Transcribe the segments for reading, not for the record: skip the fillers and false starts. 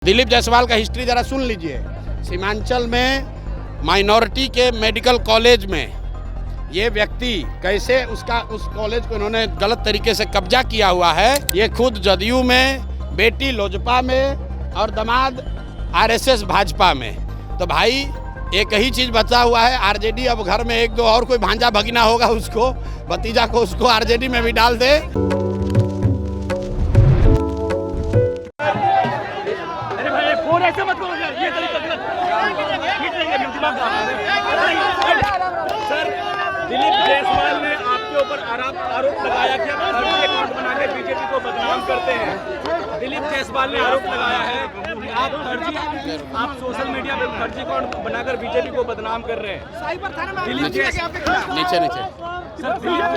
दिलीप जायसवाल का हिस्ट्री जरा सुन लीजिए। सीमांचल में माइनॉरिटी के मेडिकल कॉलेज में ये व्यक्ति कैसे उस कॉलेज को इन्होंने गलत तरीके से कब्जा किया हुआ है। ये खुद जदयू में, बेटी लोजपा में और दामाद आरएसएस भाजपा में। तो भाई एक ही चीज़ बचा हुआ है, आरजेडी। अब घर में एक दो और कोई भांजा भगीना होगा, उसको भतीजा को उसको आरजेडी में भी डाल दे। ऐसे मत करो यार, ये तरीका गलत। सर, दिलीप जायसवाल ने आपके ऊपर आरोप लगाया कि आप फर्जी अकाउंट बनाकर बीजेपी को बदनाम करते हैं। दिलीप जायसवाल ने आरोप लगाया है कि आप सोशल मीडिया पर फर्जी अकाउंट बनाकर बीजेपी को बदनाम कर रहे हैं। नीचे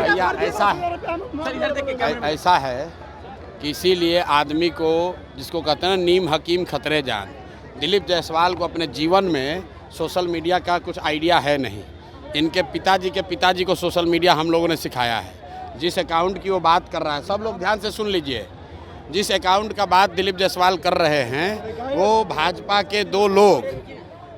भैया ऐसा है कि इसीलिए आदमी को, जिसको कहते हैं ना नीम हकीम खतरे जान, दिलीप जायसवाल को अपने जीवन में सोशल मीडिया का कुछ आइडिया है नहीं। इनके पिताजी के पिताजी को सोशल मीडिया हम लोगों ने सिखाया है। जिस अकाउंट की वो बात कर रहा है, सब लोग ध्यान से सुन लीजिए। जिस अकाउंट का बात दिलीप जायसवाल कर रहे हैं वो भाजपा के दो लोग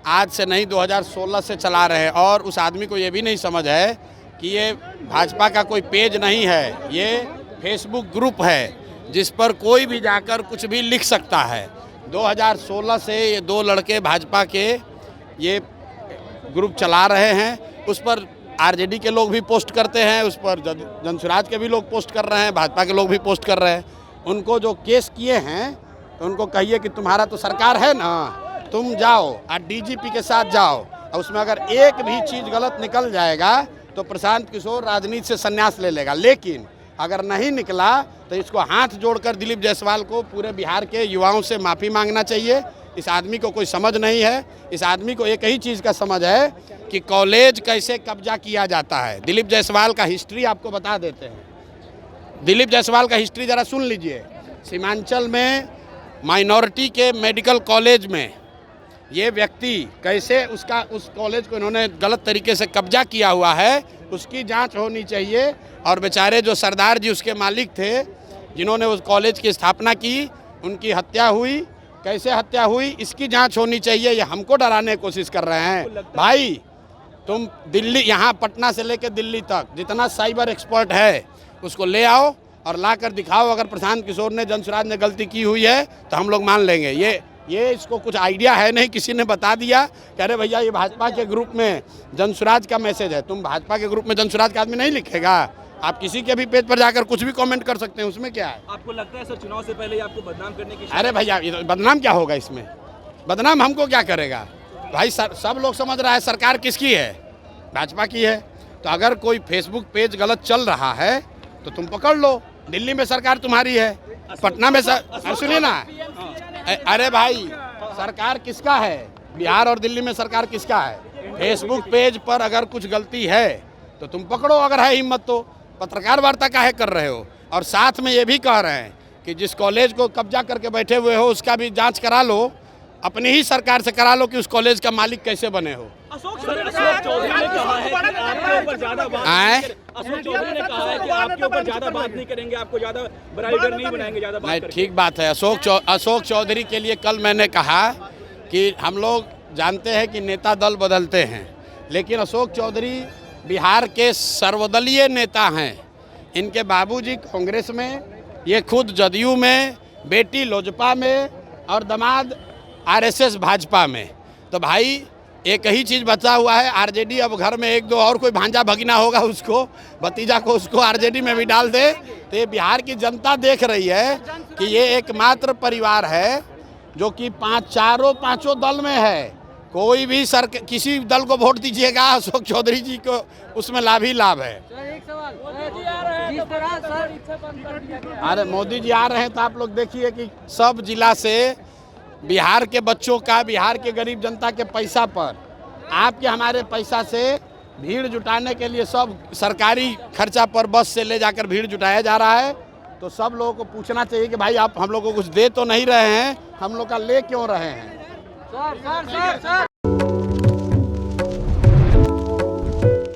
आज से नहीं 2016 से चला रहे हैं। और उस आदमी को ये भी नहीं समझ है कि ये भाजपा का कोई पेज नहीं है, ये फेसबुक ग्रुप है जिस पर कोई भी जाकर कुछ भी लिख सकता है। 2016 से ये दो लड़के भाजपा के ये ग्रुप चला रहे हैं। उस पर आरजेडी के लोग भी पोस्ट करते हैं, उस पर जनसुराज के भी लोग पोस्ट कर रहे हैं, भाजपा के लोग भी पोस्ट कर रहे हैं। उनको जो केस किए हैं तो उनको कहिए कि तुम्हारा तो सरकार है ना, तुम जाओ और डीजीपी के साथ जाओ, और उसमें अगर एक भी चीज़ गलत निकल जाएगा तो प्रशांत किशोर राजनीति से संन्यास ले लेगा। लेकिन अगर नहीं निकला तो इसको हाथ जोड़कर दिलीप जायसवाल को पूरे बिहार के युवाओं से माफ़ी मांगना चाहिए। इस आदमी को कोई समझ नहीं है। इस आदमी को एक ही चीज़ का समझ है कि कॉलेज कैसे कब्जा किया जाता है। दिलीप जायसवाल का हिस्ट्री आपको बता देते हैं। दिलीप जायसवाल का हिस्ट्री ज़रा सुन लीजिए। सीमांचल में माइनॉरिटी के मेडिकल कॉलेज में ये व्यक्ति कैसे उस कॉलेज को इन्होंने गलत तरीके से कब्जा किया हुआ है, उसकी जांच होनी चाहिए। और बेचारे जो सरदार जी उसके मालिक थे, जिन्होंने उस कॉलेज की स्थापना की, उनकी हत्या हुई, कैसे हत्या हुई, इसकी जांच होनी चाहिए। ये हमको डराने की कोशिश कर रहे हैं। भाई तुम दिल्ली, यहाँ पटना से लेकर दिल्ली तक जितना साइबर एक्सपर्ट है उसको ले आओ और ला कर दिखाओ। अगर प्रशांत किशोर ने, जनसुराज ने गलती की हुई है तो हम लोग मान लेंगे। ये इसको कुछ आइडिया है नहीं, किसी ने बता दिया कि अरे भैया ये भाजपा के ग्रुप में जनसुराज का मैसेज है। तुम भाजपा के ग्रुप में जनसुराज का आदमी नहीं लिखेगा। आप किसी के भी पेज पर जाकर कुछ भी कमेंट कर सकते हैं, उसमें क्या है? आपको लगता है सर चुनाव से पहले आपको बदनाम करने की? अरे भैया बदनाम क्या होगा इसमें? बदनाम हमको क्या करेगा भाई? सब लोग समझ रहा है सरकार किसकी है, भाजपा की है। तो अगर कोई फेसबुक पेज गलत चल रहा है तो तुम पकड़ लो। दिल्ली में सरकार तुम्हारी है, पटना में सुनिए ना, अरे भाई सरकार किसका है? बिहार और दिल्ली में सरकार किसका है? फेसबुक पेज पर अगर कुछ गलती है तो तुम पकड़ो, अगर है हिम्मत तो। पत्रकार वार्ता काहे कर रहे हो? और साथ में ये भी कह रहे हैं कि जिस कॉलेज को कब्जा करके बैठे हुए हो उसका भी जांच करा लो, अपनी ही सरकार से करा लो कि उस कॉलेज का मालिक कैसे बने हो। अशोक चौधरी ने कहा है कि आपके ऊपर ज्यादा बात नहीं करेंगे, आपको ज्यादा बराबर नहीं बनाएंगे, ज्यादा बात करेंगे। ठीक बात है। अशोक चौधरी के लिए कल मैंने कहा कि हम लोग जानते हैं कि नेता दल बदलते हैं, लेकिन अशोक चौधरी बिहार के सर्वदलीय नेता हैं। इनके बाबूजी कांग्रेस में, ये खुद जदयू में, बेटी लोजपा में और दामाद आरएसएस भाजपा में। तो भाई एक ही चीज़ बचा हुआ है, आरजेडी। अब घर में एक दो और कोई भांजा भगीना होगा, उसको भतीजा को उसको आरजेडी में भी डाल दे। तो ये बिहार की जनता देख रही है कि ये एकमात्र परिवार है जो कि पांचों दल में है। कोई भी किसी दल को वोट दीजिएगा, अशोक चौधरी जी को उसमें लाभ ही लाभ है। अरे मोदी जी आ रहे हैं तो आप लोग देखिए कि सब जिला से बिहार के बच्चों का, बिहार के गरीब जनता के पैसा पर, आपके हमारे पैसा से भीड़ जुटाने के लिए सब सरकारी खर्चा पर बस से ले जाकर भीड़ जुटाया जा रहा है। तो सब लोगों को पूछना चाहिए कि भाई आप हम लोग को कुछ दे तो नहीं रहे हैं, हम लोग का ले क्यों रहे हैं?